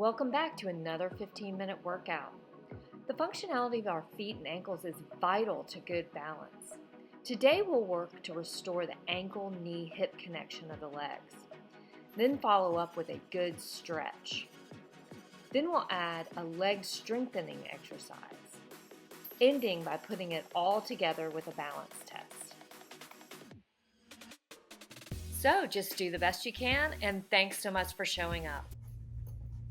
Welcome back to another 15-minute workout. The functionality of our feet and ankles is vital to good balance. Today we'll work to restore the ankle, knee, hip connection of the legs. Then follow up with a good stretch. Then we'll add a leg strengthening exercise, ending by putting it all together with a balance test. So just do the best you can, and thanks so much for showing up.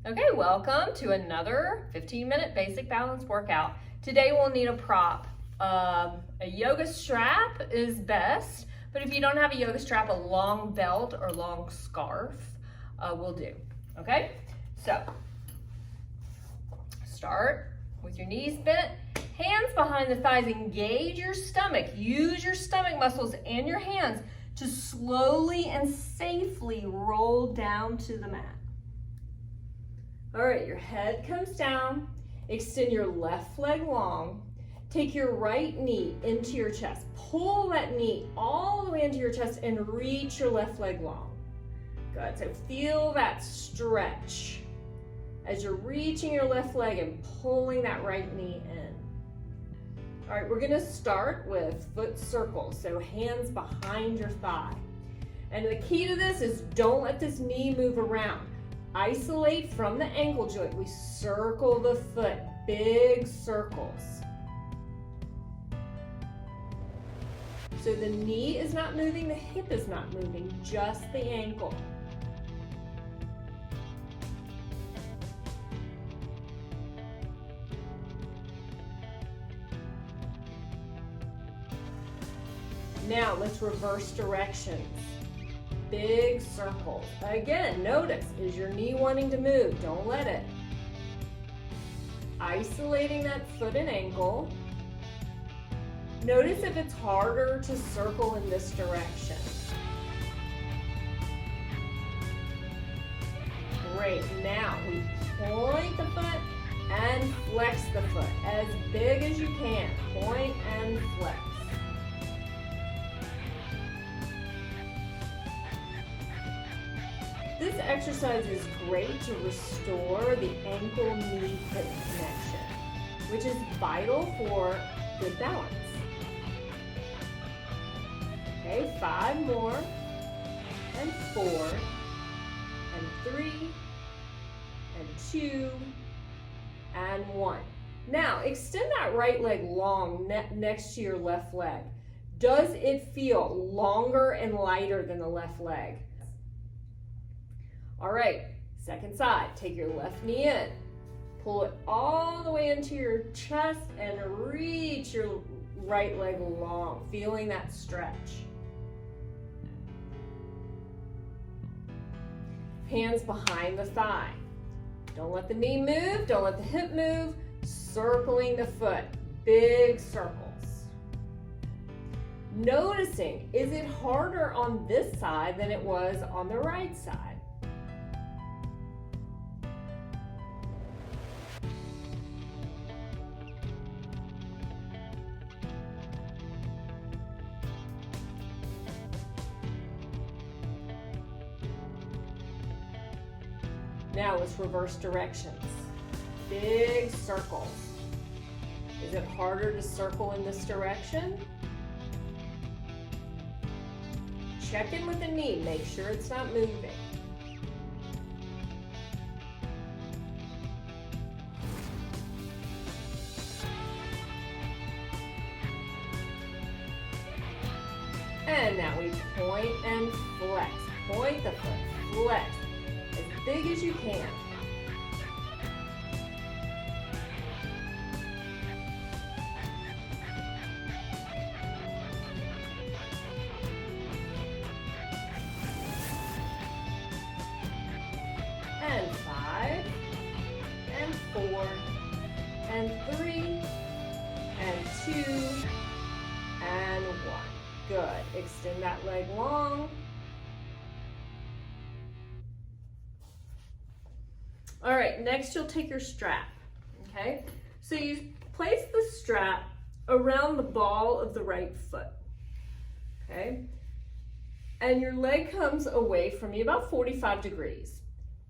Okay, welcome to another 15-minute basic balance workout. Today we'll need a prop. A yoga strap is best, but if you don't have a yoga strap, a long belt or long scarf will do. Okay, so start with your knees bent, hands behind the thighs, engage your stomach. Use your stomach muscles and your hands to slowly and safely roll down to the mat. All right, your head comes down, extend your left leg long, take your right knee into your chest, pull that knee all the way into your chest and reach your left leg long. Good, so feel that stretch as you're reaching your left leg and pulling that right knee in. All right, we're gonna start with foot circles, so hands behind your thigh. And the key to this is don't let this knee move around. Isolate from the ankle joint. We circle the foot, big circles. So the knee is not moving, the hip is not moving, just the ankle. Now let's reverse directions. Big circles. Again, notice, is your knee wanting to move? Don't let it. Isolating that foot and ankle. Notice if it's harder to circle in this direction. Great, now we point the foot and flex the foot as big as you can. Point and flex. This exercise is great to restore the ankle-knee hip connection, which is vital for good balance. Okay, 5 more, and 4, and 3, and 2, and 1. Now, extend that right leg long next to your left leg. Does it feel longer and lighter than the left leg? All right, second side, take your left knee in, pull it all the way into your chest and reach your right leg long, feeling that stretch. Hands behind the thigh. Don't let the knee move, don't let the hip move, circling the foot, big circles. Noticing, is it harder on this side than it was on the right side? Now let's reverse directions. Big circles. Is it harder to circle in this direction? Check in with the knee, make sure it's not moving. And now we point and flex. Point the foot, flex. As big as you can. And 5, and 4, and 3, and 2, and 1. Good. Extend that leg long. All right, next you'll take your strap, okay? So you place the strap around the ball of the right foot, okay? And your leg comes away from you about 45 degrees.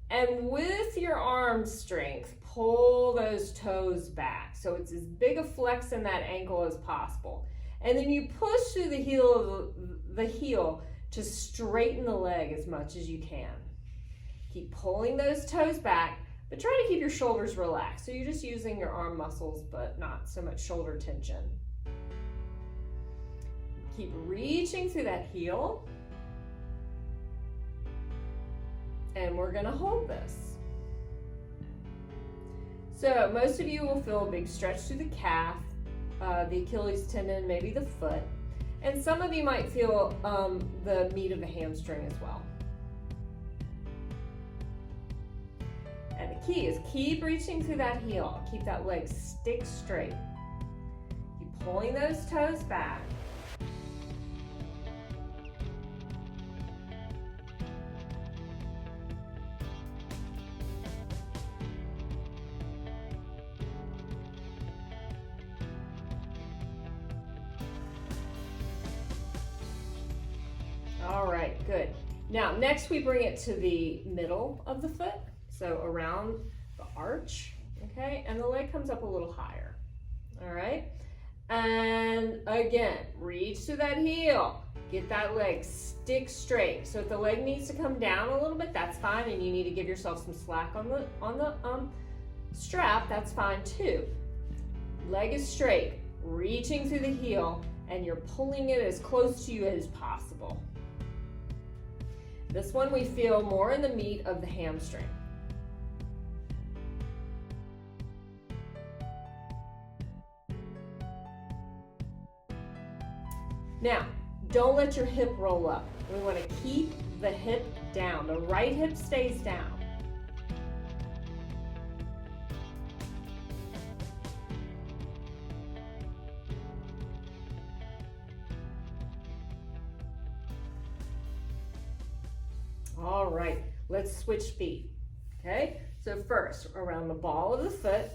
And with your arm arm strength, pull those toes back. So it's as big a flex in that ankle as possible. And then you push through the heel to straighten the leg as much as you can. Keep pulling those toes back, but try to keep your shoulders relaxed. So you're just using your arm muscles, but not so much shoulder tension. Keep reaching through that heel. And we're gonna hold this. So most of you will feel a big stretch through the calf, the Achilles tendon, maybe the foot. And some of you might feel the meat of the hamstring as well. And the key is keep reaching through that heel. Keep that leg stick straight. Keep pulling those toes back. All right, good. Now, next we bring it to the middle of the foot, so around the arch, okay? And the leg comes up a little higher, all right? And again, reach to that heel. Get that leg stick straight. So if the leg needs to come down a little bit, that's fine, and you need to give yourself some slack on the strap, that's fine too. Leg is straight, reaching through the heel, and you're pulling it as close to you as possible. This one we feel more in the meat of the hamstring. Now, don't let your hip roll up. We want to keep the hip down. The right hip stays down. All right, let's switch feet, okay? So first, around the ball of the foot,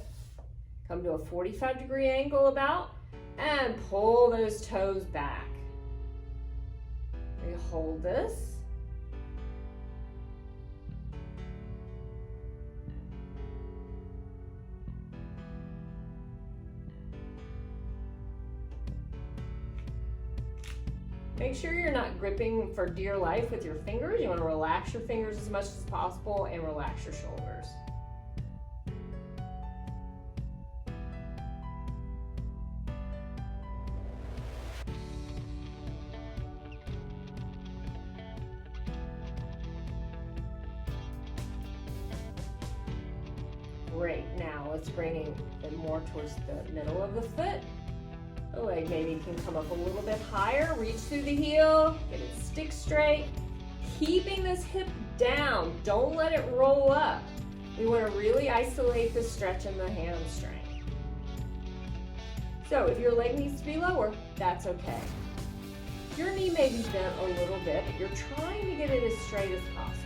come to a 45-degree angle about, and pull those toes back. We hold this. Make sure you're not gripping for dear life with your fingers. You want to relax your fingers as much as possible and relax your shoulders. Great, now let's bring it more towards the middle of the foot. The leg maybe can come up a little bit higher, reach through the heel, get it stick straight. Keeping this hip down, don't let it roll up. We want to really isolate the stretch in the hamstring. So if your leg needs to be lower, that's okay. Your knee may be bent a little bit, but you're trying to get it as straight as possible.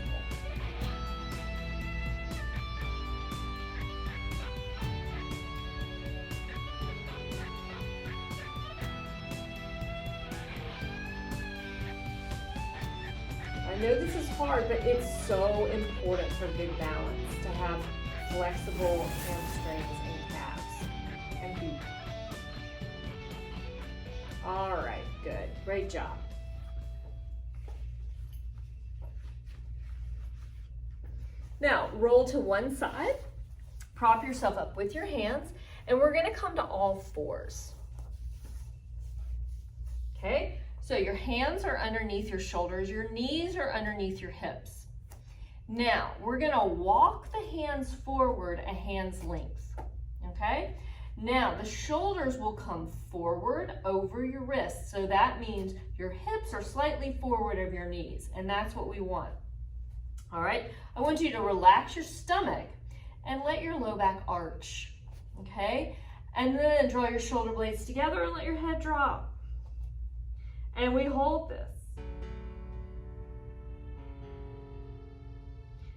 I know this is hard, but it's so important for good balance to have flexible hamstrings and calves and feet. All right, good, great job. Now, roll to one side, prop yourself up with your hands, and we're gonna come to all fours. Okay? So your hands are underneath your shoulders, your knees are underneath your hips. Now, we're gonna walk the hands forward a hand's length, okay? Now, the shoulders will come forward over your wrists. So that means your hips are slightly forward of your knees, and that's what we want. All right, I want you to relax your stomach and let your low back arch, okay? And then draw your shoulder blades together and let your head drop. And we hold this.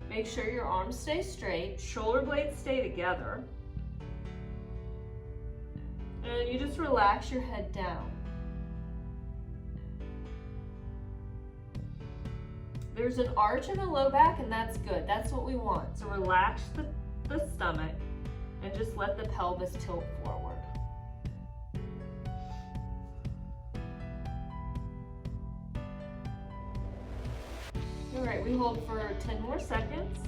Make sure your arms stay straight, shoulder blades stay together. And you just relax your head down. There's an arch in the low back, and that's good. That's what we want. So relax the stomach and just let the pelvis tilt forward. All right, we hold for 10 more seconds.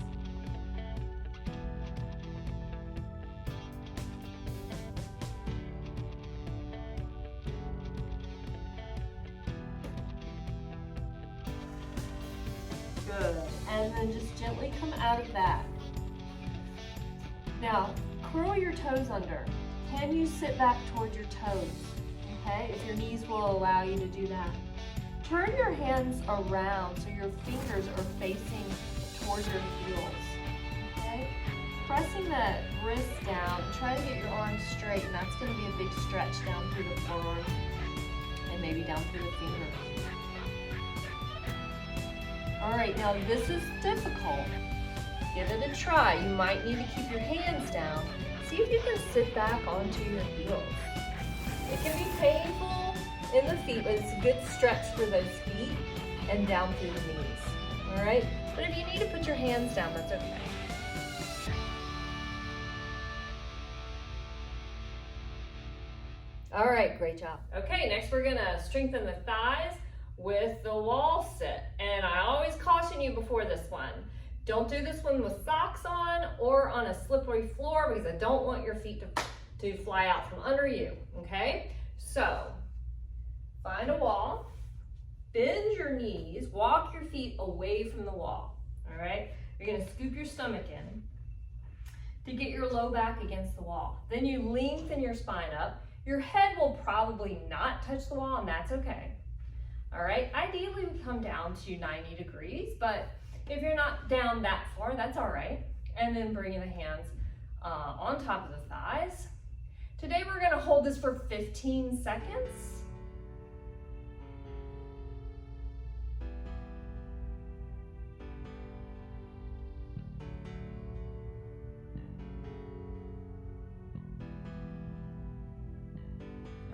Good, and then just gently come out of that. Now, curl your toes under. Can you sit back towards your toes? Okay, if your knees will allow you to do that. Turn your hands around so your fingers are facing towards your heels. Okay, pressing that wrist down. Try to get your arms straight, and that's going to be a big stretch down through the forearm and maybe down through the fingers. All right, now this is difficult. Give it a try. You might need to keep your hands down. See if you can sit back onto your heels. It can be painful in the feet, but it's a good stretch for those feet and down through the knees. All right? But if you need to put your hands down, that's okay. All right, great job. Okay, next we're gonna strengthen the thighs with the wall sit. And I always caution you before this one, don't do this one with socks on or on a slippery floor because I don't want your feet to fly out from under you, okay? So, find a wall, bend your knees, walk your feet away from the wall, all right? You're gonna scoop your stomach in to get your low back against the wall. Then you lengthen your spine up. Your head will probably not touch the wall, and that's okay. All right, ideally we come down to 90 degrees, but if you're not down that far, that's all right. And then bringing the hands on top of the thighs. Today we're gonna hold this for 15 seconds.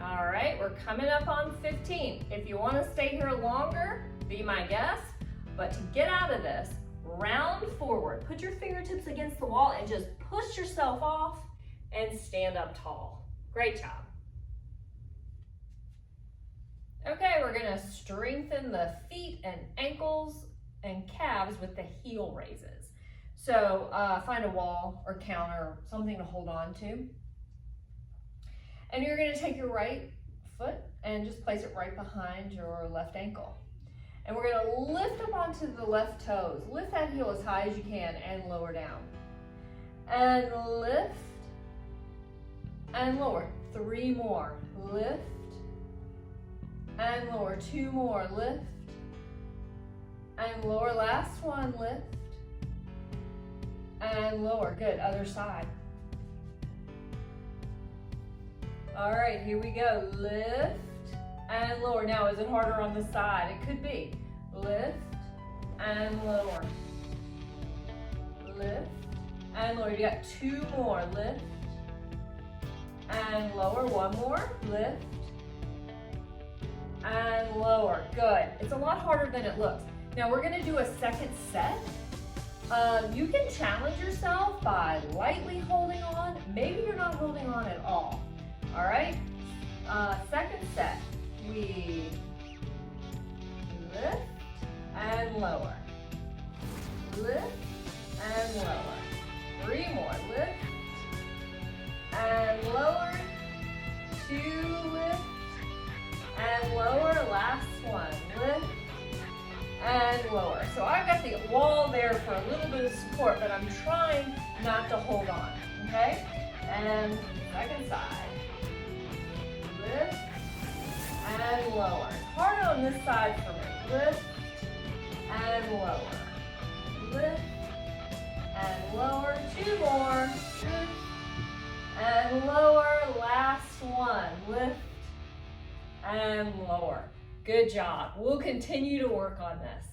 All right, we're coming up on 15. If you want to stay here longer, be my guest. But to get out of this, round forward. Put your fingertips against the wall and just push yourself off and stand up tall. Great job. Okay, we're gonna strengthen the feet and ankles and calves with the heel raises. So find a wall or counter or something to hold on to. And you're gonna take your right foot and just place it right behind your left ankle. And we're gonna lift up onto the left toes. Lift that heel as high as you can and lower down. And lift and lower. 3 more. Lift and lower. 2 more. Lift and lower. Last one. Lift and lower. Good. Other side. All right, here we go. Lift and lower. Now, is it harder on this side? It could be. Lift and lower. Lift and lower. You got 2 more. Lift and lower. 1 more. Lift and lower. Good. It's a lot harder than it looks. Now, we're going to do a second set. You can challenge yourself by lightly holding on. Maybe you're not holding on at all. All right, second set, we lift and lower, lift and lower, 3 more, lift and lower, 2, lift and lower, last one, lift and lower. So I've got the wall there for a little bit of support, but I'm trying not to hold on, okay? And second side. Lift and lower. Hard on this side for me. Lift and lower. Lift and lower. 2 more. Lift and lower. Last one. Lift and lower. Good job. We'll continue to work on this.